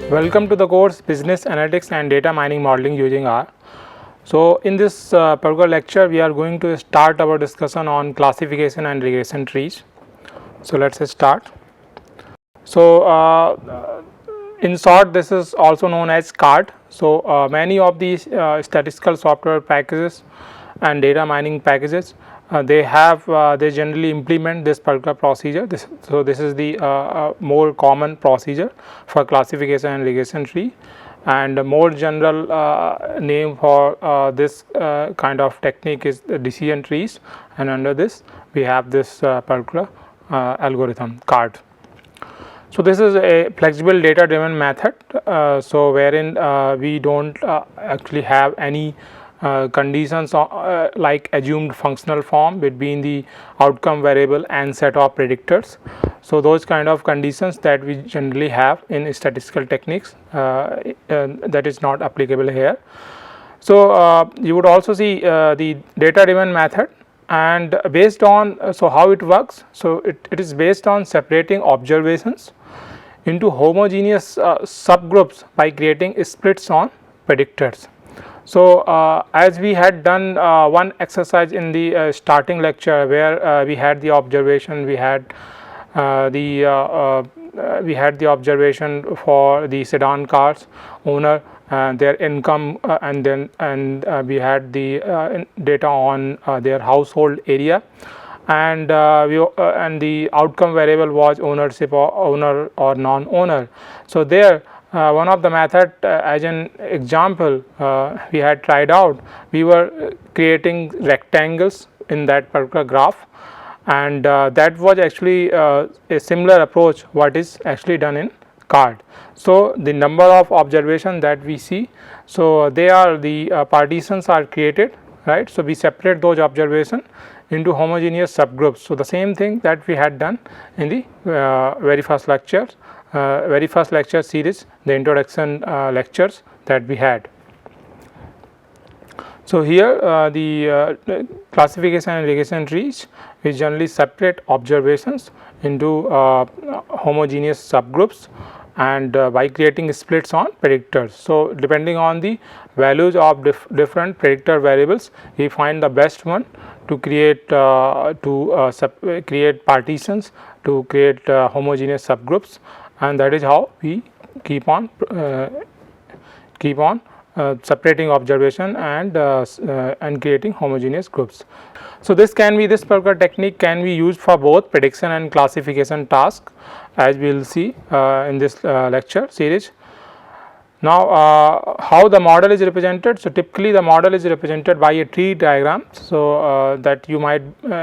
Welcome to the course Business Analytics and Data Mining Modeling using R. So, in this particular lecture, we are going to start our discussion on classification and regression trees. So, let us start. So, in short, this is also known as CART. So, many of these statistical software packages and data mining packages they generally implement this particular procedure. So this is the more common procedure for classification and regression tree, and a more general name for this kind of technique is the decision trees, and under this we have this particular algorithm CART. So this is a flexible data driven method, so wherein we don't actually have any conditions like assumed functional form between the outcome variable and set of predictors. So those kind of conditions that we generally have in statistical techniques, that is not applicable here. So you would also see the data driven method, and based on so how it works. So it is based on separating observations into homogeneous subgroups by creating splits on predictors. So as we had done one exercise in the starting lecture, where we had the observation, we had the observation for the sedan cars owner and their income, and we had the data on their household area, and the outcome variable was ownership or owner or non-owner. So there one of the method, as an example, we had tried out, we were creating rectangles in that particular graph, and that was actually a similar approach what is actually done in CART. So the number of observations that we see, so they are the partitions are created, right. So we separate those observations into homogeneous subgroups. So the same thing that we had done in the very first lecture series, the introduction lectures that we had. So here the classification and regression trees, we generally separate observations into homogeneous subgroups, and by creating splits on predictors. So depending on the values of different predictor variables, we find the best one to create create partitions, to create homogeneous subgroups, and that is how we keep on separating observation and creating homogeneous groups. So this particular technique can be used for both prediction and classification tasks, as we will see in this lecture series. Now how the model is represented. So typically the model is represented by a tree diagram, so that you might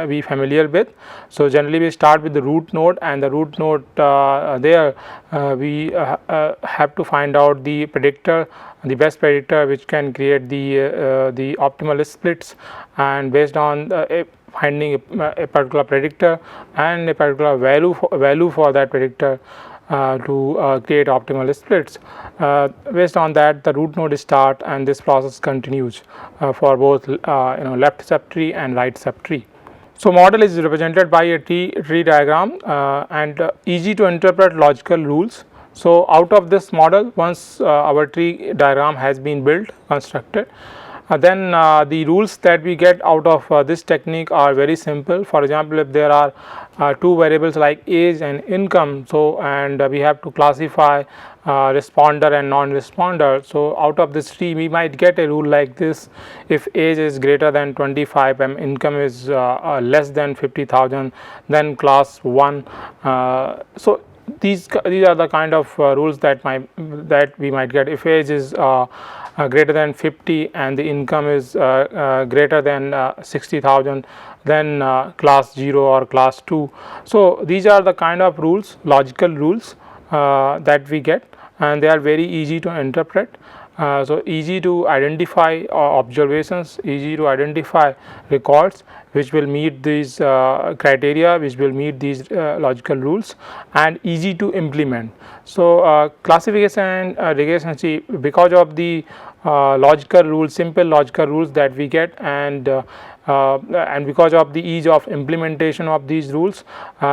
be familiar with. So generally we start with the root node, and the root node there we have to find out the predictor, the best predictor which can create the optimal splits, and based on finding a particular predictor and a particular value for that predictor to create optimal splits. Based on that, the root node start, and this process continues for both left subtree and right subtree. So model is represented by a tree diagram and easy to interpret logical rules. So out of this model, once our tree diagram has been built, constructed, then the rules that we get out of this technique are very simple. For example, if there are two variables like age and income, so and we have to classify responder and non-responder. So out of this tree we might get a rule like this: if age is greater than 25 and income is less than 50,000, then class 1. So these are the kind of rules that we might get. If age is greater than 50 and the income is greater than 60,000, then class 0 or class 2. So these are the kind of rules, logical rules that we get, and they are very easy to interpret. So easy to identify observations, easy to identify records which will meet these criteria, which will meet these logical rules, and easy to implement. So classification and regression, see, because of the logical rules, simple logical rules that we get, and and because of the ease of implementation of these rules,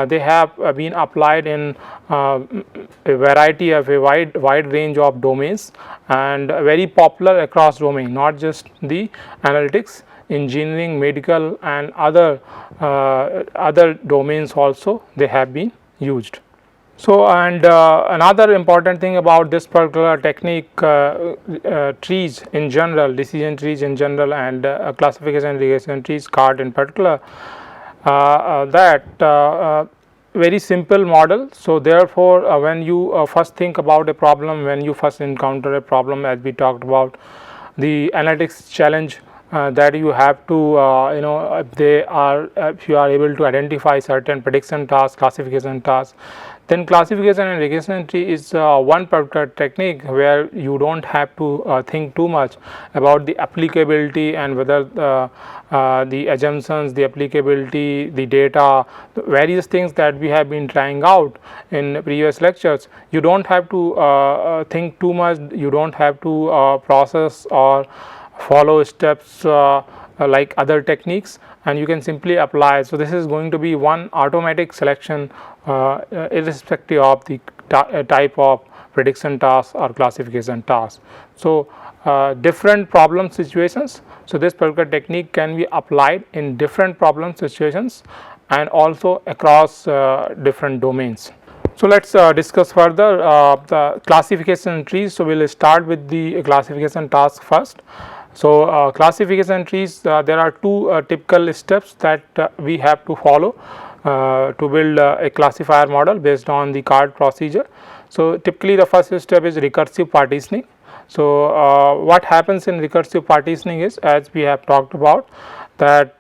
they have been applied in a variety of a wide range of domains, and very popular across domain, not just the analytics, engineering, medical, and other domains also they have been used. So, and another important thing about this particular technique, trees in general, decision trees in general, and classification and regression trees, CART in particular, that very simple model. So, therefore, when you first think about a problem, when you first encounter a problem, as we talked about, the analytics challenge that you have to if you are able to identify certain prediction tasks, classification tasks, then classification and regression tree is one particular technique where you don't have to think too much about the applicability and whether the assumptions, the applicability, the data, the various things that we have been trying out in previous lectures. You don't have to think too much, you don't have to process or follow steps like other techniques, and you can simply apply. So, this is going to be one automatic selection irrespective of the type of prediction task or classification task. So, different problem situations. So, this particular technique can be applied in different problem situations and also across different domains. So, let us discuss further the classification trees. So, we will start with the classification task first. So, classification trees, there are two typical steps that we have to follow to build a classifier model based on the CART procedure. So, typically the first step is recursive partitioning. So, what happens in recursive partitioning is, as we have talked about, that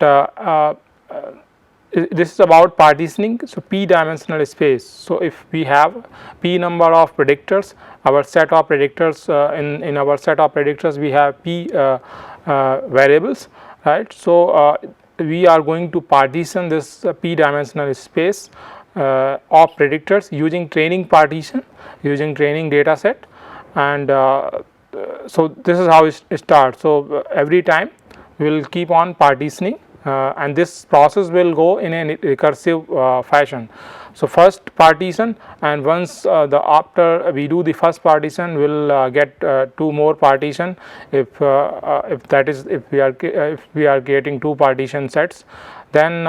this is about partitioning. So, p dimensional space. So, if we have p number of predictors, our set of predictors, in our set of predictors we have p variables, right. So, we are going to partition this p dimensional space of predictors using training partition, using training data set, and so this is how it starts. So, every time we will keep on partitioning, and this process will go in a recursive fashion. So, first partition, and once after we do the first partition, we will get two more partition if that is if we are getting two partition sets. Then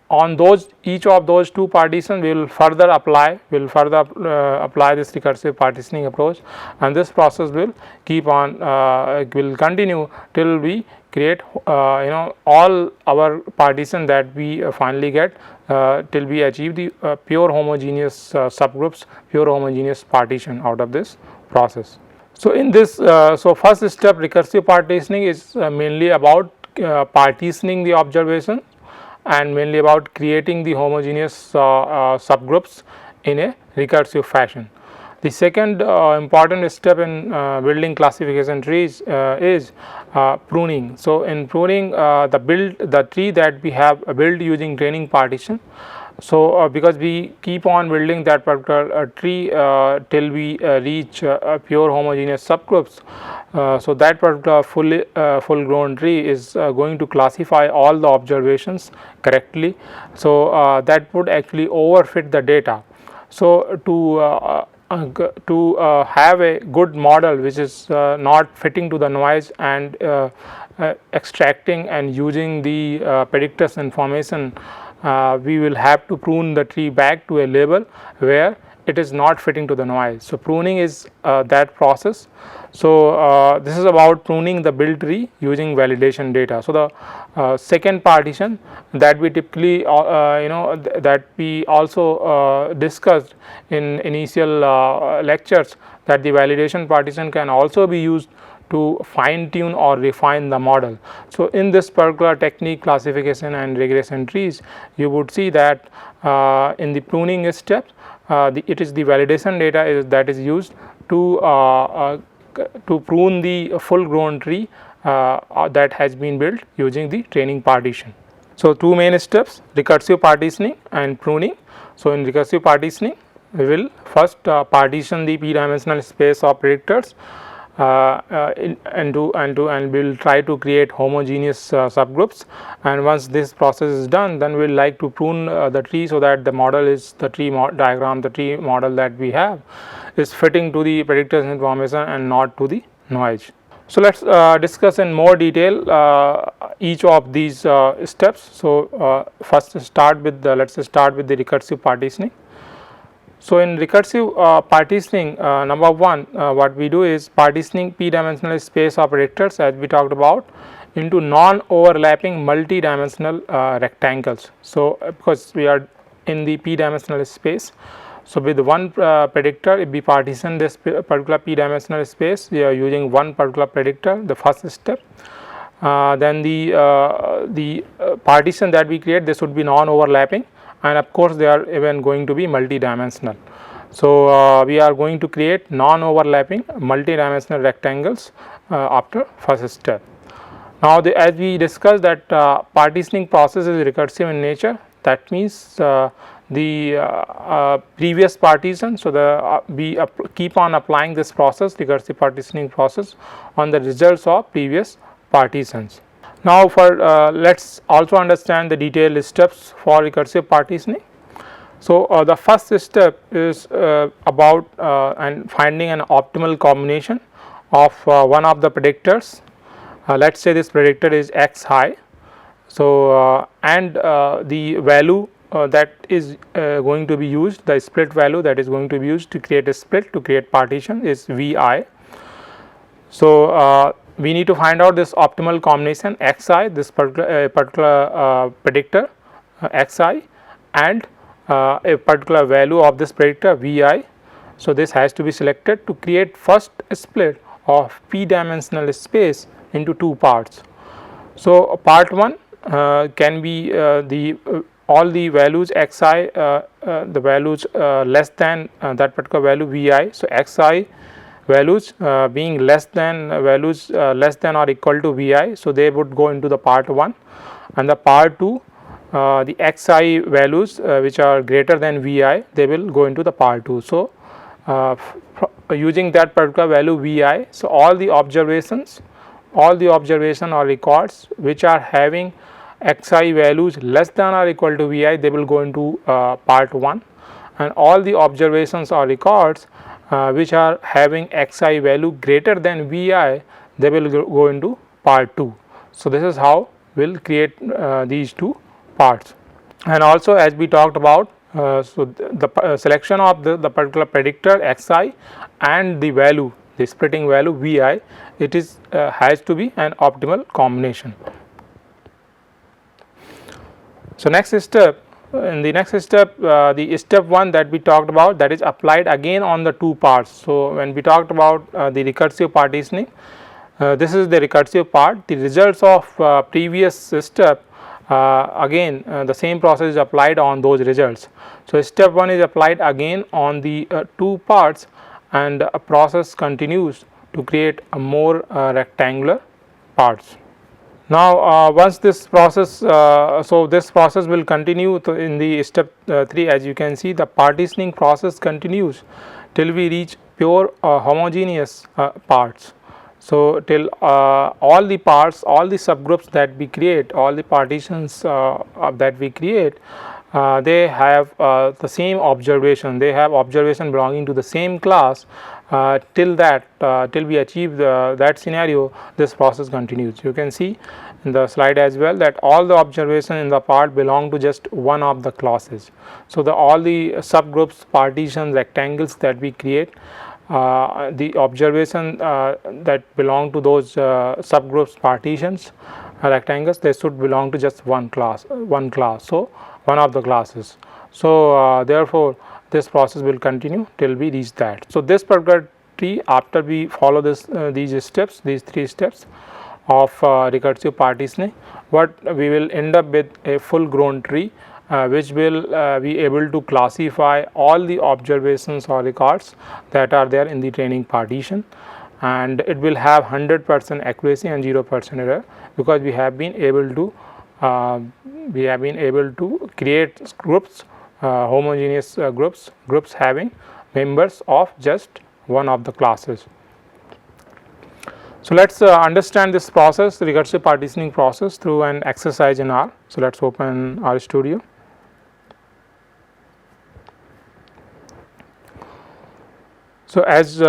on those, each of those two partitions we will further apply this recursive partitioning approach, and this process will keep on will continue till we create all our partition that we finally get till we achieve the pure homogeneous subgroups, pure homogeneous partition out of this process. So, in this so first step, recursive partitioning is mainly about partitioning the observation and mainly about creating the homogeneous subgroups in a recursive fashion. The second important step in building classification trees is pruning. So, in pruning, the tree that we have built using training partition. So, because we keep on building that particular tree till we reach pure homogeneous subgroups. So, that particular full grown tree is going to classify all the observations correctly. So, that would actually overfit the data. So, to have a good model which is not fitting to the noise and extracting and using the predictors information, we will have to prune the tree back to a level where it is not fitting to the noise. So, pruning is that process. So, this is about pruning the build tree using validation data. So, the second partition that we typically that we also discussed in initial lectures, that the validation partition can also be used to fine tune or refine the model. So, in this particular technique, classification and regression trees, you would see that in the pruning step, it is the validation data that is used to prune the full grown tree that has been built using the training partition. So, two main steps, recursive partitioning and pruning. So, in recursive partitioning, we will first partition the p dimensional space of predictors and we'll try to create homogeneous subgroups. And once this process is done, then we'll like to prune the tree, so that the model is the tree diagram, the tree model that we have is fitting to the predictors information and not to the noise. So let's discuss in more detail each of these steps. So first start with the, let's start with the recursive partitioning. So in recursive partitioning, number one, what we do is partitioning p-dimensional space of predictors, as we talked about, into non-overlapping multi-dimensional rectangles. So because we are in the p-dimensional space, so with one predictor, if we partition this particular p-dimensional space, we are using one particular predictor, the first step. Then the partition that we create, this would be non-overlapping, and of course they are even going to be multi-dimensional. So we are going to create non-overlapping multi-dimensional rectangles after first step. Now as we discussed that partitioning process is recursive in nature, that means the previous partition, so we keep on applying this process, recursive partitioning process, on the results of previous partitions. Now for let's also understand the detailed steps for recursive partitioning. So the first step is about and finding an optimal combination of one of the predictors. Let's say this predictor is x high. So and the value that is going to be used, the split value that is going to be used to create a split, to create partition, is Vi. So we need to find out this optimal combination xi, this particular predictor xi, and a particular value of this predictor Vi. So this has to be selected to create first split of p-dimensional space into two parts. So part 1 can be all the values xi, the values less than that particular value Vi. So xi values being less than values less than or equal to Vi, so they would go into the part 1, and the part 2 the xi values which are greater than Vi, they will go into the part 2. So using that particular value Vi, so all the observation or records which are having xi values less than or equal to Vi, they will go into part 1, and all the observations or records which are having xi value greater than Vi, they will go into part 2. So this is how we will create these two parts. And also, as we talked about, so the selection of the particular predictor xi and the value, the splitting value Vi, it is has to be an optimal combination. So next step, in the next step, the step 1 that we talked about, that is applied again on the two parts. So when we talked about the recursive partitioning, this is the recursive part. The results of previous step, again the same process is applied on those results. So step 1 is applied again on the two parts, and a process continues to create a more rectangular parts. Now once this process, so this process will continue in the step 3. As you can see, the partitioning process continues till we reach pure homogeneous parts. So till all the parts, all the subgroups that we create, all the partitions that we create, they have the same observation, they have observation belonging to the same class. Till we achieve that scenario, this process continues. You can see in the slide as well that all the observation in the part belong to just one of the classes. So all the subgroups, partitions, rectangles that we create, the observation that belong to those subgroups, partitions, rectangles, they should belong to just one class, so one of the classes. So therefore this process will continue till we reach that. So this particular tree, after we follow these steps, these 3 steps of recursive partitioning, what we will end up with a full grown tree which will be able to classify all the observations or records that are there in the training partition, and it will have 100% accuracy and 0% error, because we have been able to create groups, homogeneous groups having members of just one of the classes. So let's understand this process, the recursive partitioning process, through an exercise in R. So let's open R Studio. So as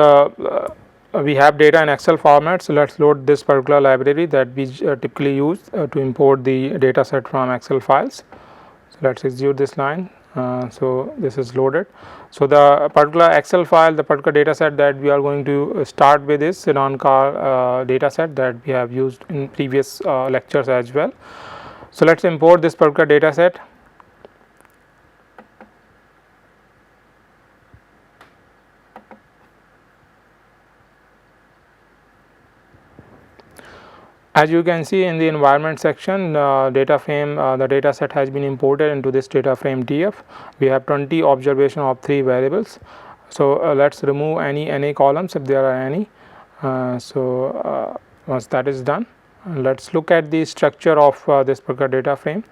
we have data in Excel format, so let's load this particular library that we typically use to import the data set from Excel files. So let's execute this line. So this is loaded. So the particular Excel file, the particular data set that we are going to start with is Sidon-Carr data set that we have used in previous lectures as well. So let's import this particular data set. As you can see in the environment section, data frame, the data set has been imported into this data frame DF. We have 20 observation of 3 variables. So let's remove any NA columns if there are any. Once that is done, let's look at the structure of this particular data frame.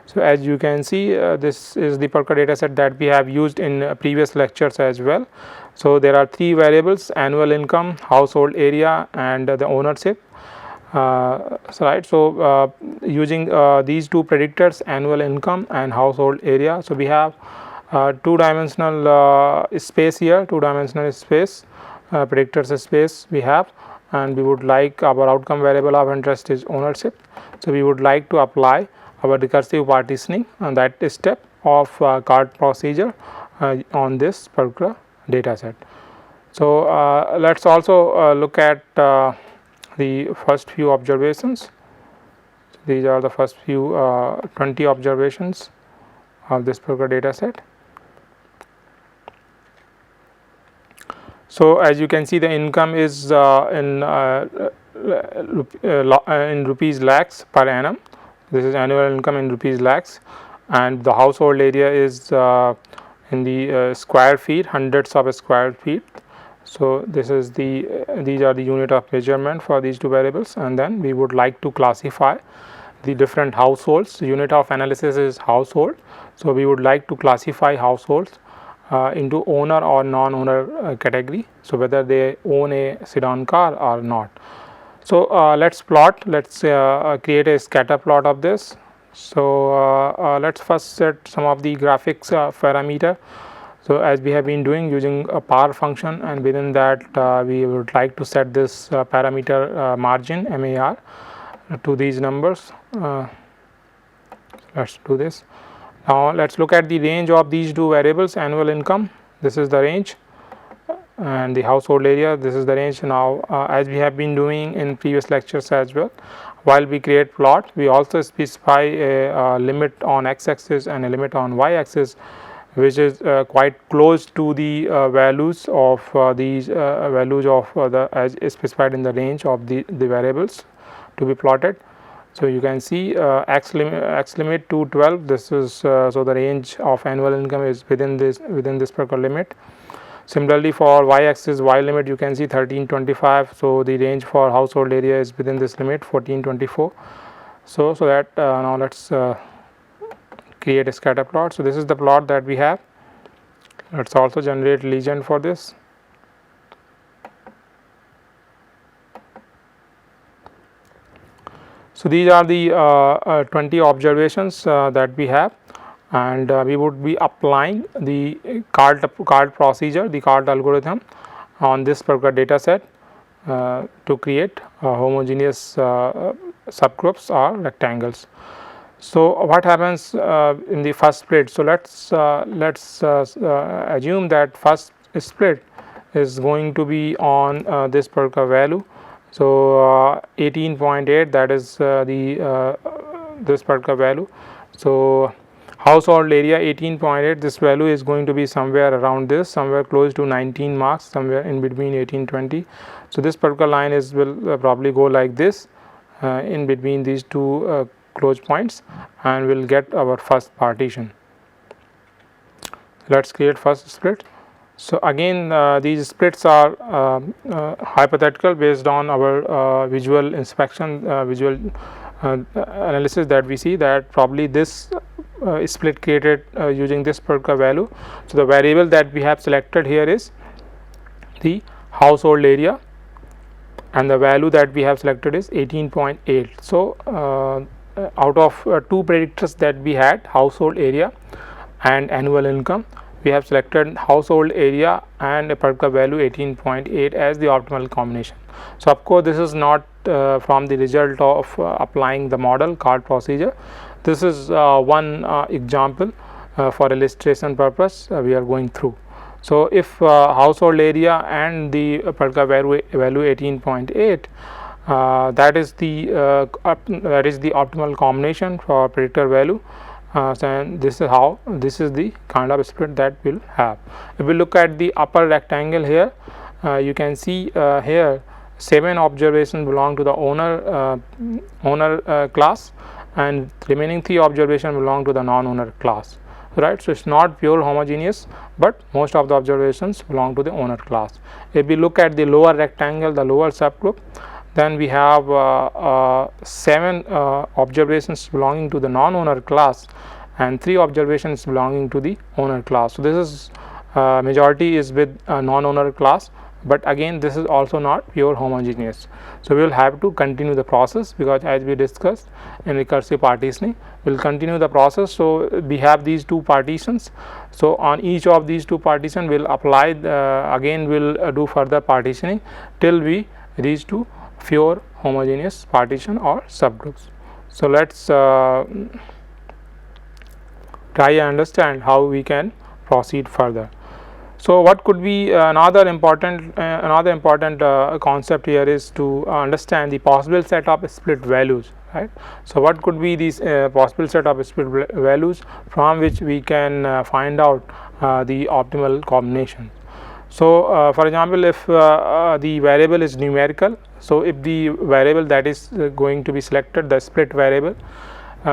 So as you can see, this is the particular data set that we have used in previous lectures as well. So there are 3 variables: annual income, household area, and the ownership. Using these 2 predictors, annual income and household area. So we have 2-dimensional space here, 2-dimensional space, predictors space we have, and we would like our outcome variable of interest is ownership. So we would like to apply our recursive partitioning on that step of Carr procedure on this particular data set. So let's also look at the first few observations. These are the first few 20 observations of this particular data set. So as you can see, the income is in rupees lakhs per annum. This is annual income in rupees lakhs, and the household area is in the square feet, hundreds of square feet. So this is these are the unit of measurement for these 2 variables, and then we would like to classify the different households. The unit of analysis is household. So we would like to classify households into owner or non-owner category. So whether they own a Sidon-Carr or not. So let's plot. Let's create a scatter plot of this. So let's first set some of the graphics parameter. So as we have been doing using a par function, and within that we would like to set this parameter margin MAR to these numbers. Let's do this. Now let's look at the range of these 2 variables. Annual income, this is the range, and the household area, this is the range. Now as we have been doing in previous lectures as well, while we create plot, we also specify a limit on x-axis and a limit on y-axis, which is quite close to the values of these values of the as specified in the range of the variables to be plotted. So you can see x limit to 12. This is so the range of annual income is within this particular limit. Similarly, for y-axis, y limit, you can see 1325. So the range for household area is within this limit, 1424. So that now let's create a scatter plot. So this is the plot that we have. Let's also generate legend for this. So these are the 20 observations that we have, and we would be applying the Carr procedure, the Carr algorithm on this particular data set to create homogeneous subgroups or rectangles. So what happens in the first split? So let's assume that first split is going to be on this particular value. So 18.8, that is this particular value. So household area 18.8, this value is going to be somewhere around this, somewhere close to 19 marks, somewhere in between 18-20. So this particular line will probably go like this in between these 2 close points, and we'll get our first partition. Let's create first split. So again these splits are hypothetical based on our visual inspection, visual analysis that we see that probably this split created using this particular value. So the variable that we have selected here is the household area, and the value that we have selected is 18.8. So out of two predictors that we had, household area and annual income, we have selected household area and a particular value 18.8 as the optimal combination. So of course this is not from the result of applying the model card procedure. This is one example for illustration purpose we are going through. So if household area and the particular value 18.8, that is the optimal combination for predictor value. So this is the kind of split that we'll have. If we look at the upper rectangle here, you can see here 7 observations belong to the owner class, and remaining 3 observations belong to the non-owner class, right. So it's not pure homogeneous, but most of the observations belong to the owner class. If we look at the lower rectangle, the lower subgroup, then we have 7 observations belonging to the non-owner class and 3 observations belonging to the owner class. So this is majority is with non-owner class, but again this is also not pure homogeneous. So we will have to continue the process, because as we discussed in recursive partitioning, we will continue the process. So we have these 2 partitions. So on each of these 2 partitions we will apply again we will do further partitioning till we reach to pure homogeneous partition or subgroups. So let's try and understand how we can proceed further. So what could be another important concept here is to understand the possible set of split values, right. So what could be these possible set of split values from which we can find out the optimal combination. So for example, if the variable is numerical, so if the variable that is going to be selected, the split variable,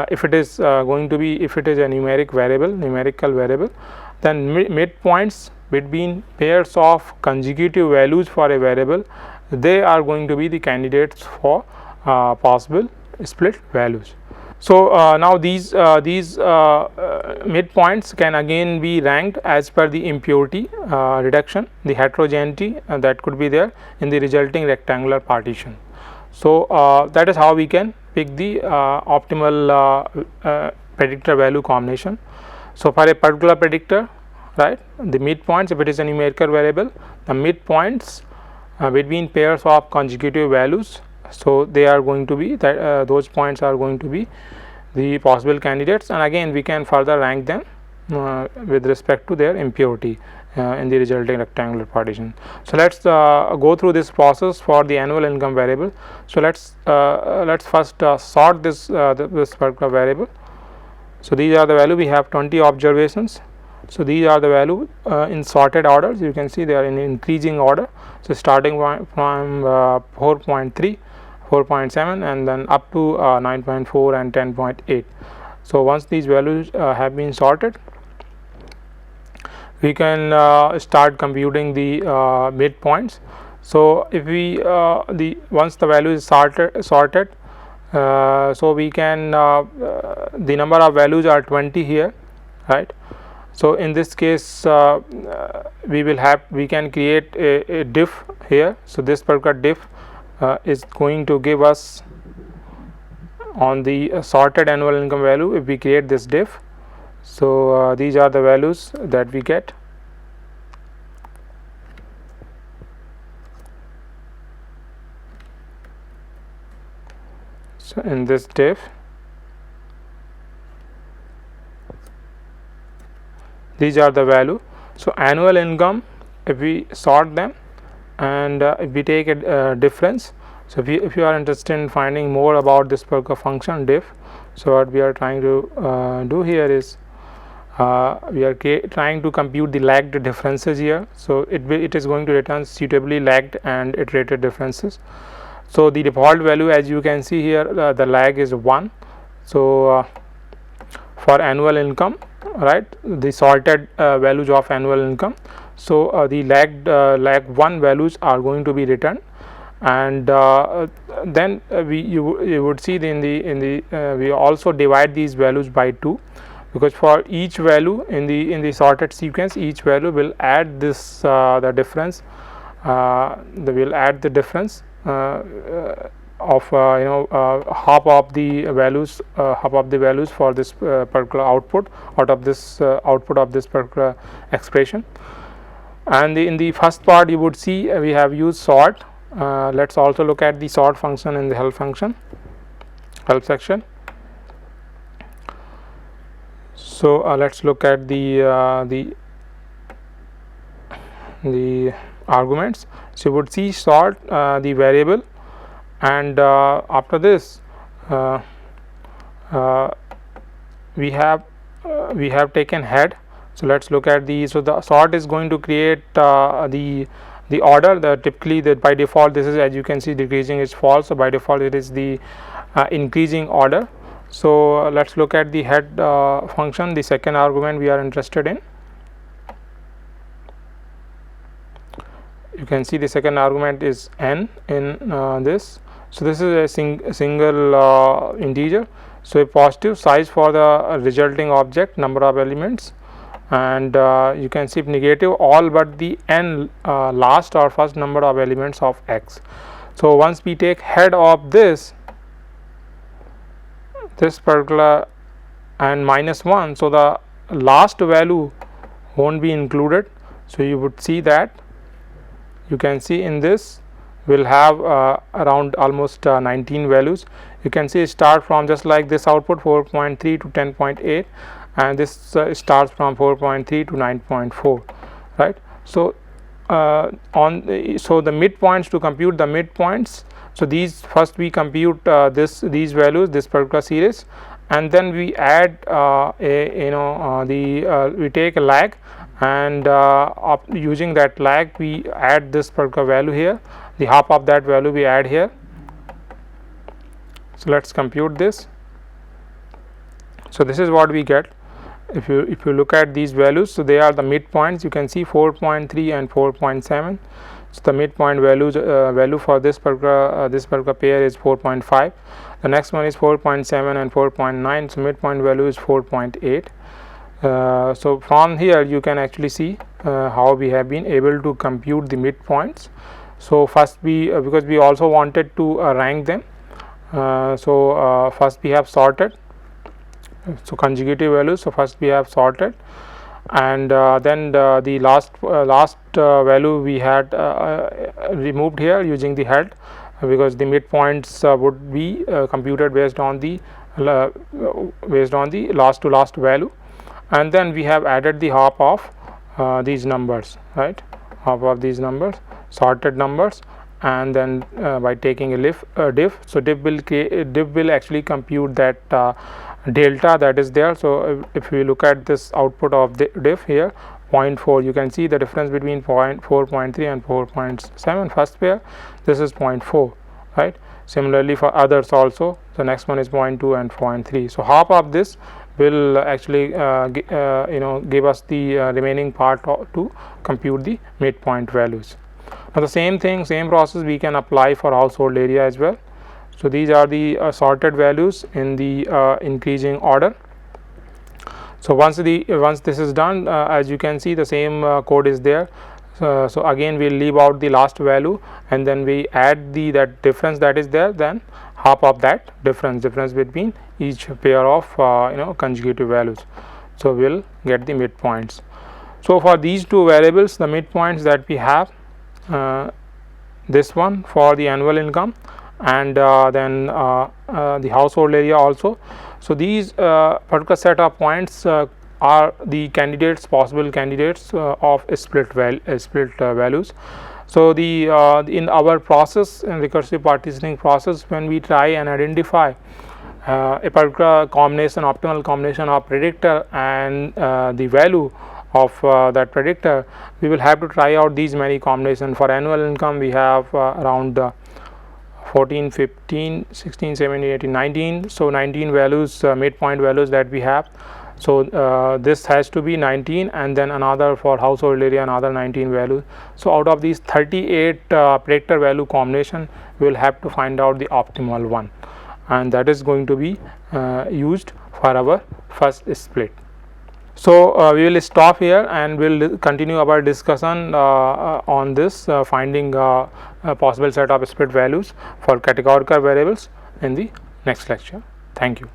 if it is a numerical variable, then midpoints between pairs of consecutive values for a variable, they are going to be the candidates for possible split values. So now these midpoints can again be ranked as per the impurity reduction, the heterogeneity that could be there in the resulting rectangular partition. So that is how we can pick the optimal predictor value combination. So for a particular predictor, right, the midpoints, if it is a numerical variable, the midpoints between pairs of consecutive values, so they are going to be that those points are going to be the possible candidates, and again we can further rank them with respect to their impurity in the resulting rectangular partition. So let's go through this process for the annual income variable. So let's first sort this particular variable. So these are the value. We have 20 observations. So these are the value in sorted orders. You can see they are in increasing order. So starting from 4.3, 4.7, and then up to 9.4 and 10.8. So once these values have been sorted, we can start computing the midpoints. So if we once the value is sorted, so we can the number of values are 20 here, right. So in this case we can create a diff here. So this particular diff is going to give us on the sorted annual income value. If we create this diff, so these are the values that we get. So in this diff, these are the value. So annual income, if we sort them and if we take a difference, so if you are interested in finding more about this particular function diff, so what we are trying to do here is we are trying to compute the lagged differences here. So it is going to return suitably lagged and iterated differences. So the default value, as you can see here, the lag is 1. So for annual income, right, the sorted values of annual income, so the lag 1 values are going to be returned, and then you would see in the we also divide these values by 2, because for each value in the sorted sequence, each value will add this the difference, will add the difference half of the values for this particular output out of this output of this particular expression. And in the first part you would see we have used sort. Let's also look at the sort function in the help section. So let's look at the arguments. So you would see sort the variable, and after this we have taken head. So let's look at the, so the sort is going to create the order. Typically by default this is, as you can see, decreasing is false, so by default it is the increasing order. So let's look at the head function, the second argument we are interested in. You can see the second argument is n in this. So this is a single integer, so a positive size for the resulting object, number of elements, and you can see negative all but the n last or first number of elements of x. So once we take head of this particular and -1, so the last value won't be included. So you would see that, you can see in this will have around almost 19 values. You can see start from just like this output 4.3 to 10.8, and this starts from 4.3 to 9.4, right. So so the midpoints, to compute the midpoints, so these first we compute these values, this particular series, and then we add we take a lag, and using that lag we add this particular value here, the half of that value we add here. So let's compute this. So this is what we get. If you look at these values, so they are the midpoints. You can see 4.3 and 4.7. So the midpoint value for this particular pair is 4.5. The next one is 4.7 and 4.9. So midpoint value is 4.8. So from here you can actually see how we have been able to compute the midpoints. So first we because we also wanted to rank them. First we have sorted. So conjugative values. So first we have sorted, and then the last value we had removed here using the head, because the midpoints would be computed based on the last to last value, and then we have added the half of these numbers, right, half of these numbers, sorted numbers, and then by taking a diff, so diff will actually compute that delta that is there. So if we look at this output of the diff here, 0.4, you can see the difference between 4.3 and 4.7 first pair, this is 0.4, right. Similarly for others also, the next one is 0.2 and 0.3. So half of this will actually give us the remaining part to compute the midpoint values. Now the same process we can apply for household area as well. So these are the sorted values in the increasing order. So once this is done, as you can see the same code is there. So again we will leave out the last value, and then we add that difference that is there, then half of that difference between each pair of conjugative values. So we will get the midpoints. So for these two variables, the midpoints that we have, this one for the annual income, and then the household area also. So these particular set of points are the possible candidates of split values. So in our process, in recursive partitioning process, when we try and identify a particular optimal combination of predictor and the value of that predictor, we will have to try out these many combinations. For annual income we have around 14, 15, 16, 17, 18, 19. So 19 values, midpoint values that we have. So this has to be 19, and then another for household area, another 19 values. So out of these 38 predictor value combination, we will have to find out the optimal one, and that is going to be used for our first split. So, we will stop here and we will continue our discussion on this finding a possible set of split values for categorical variables in the next lecture. Thank you.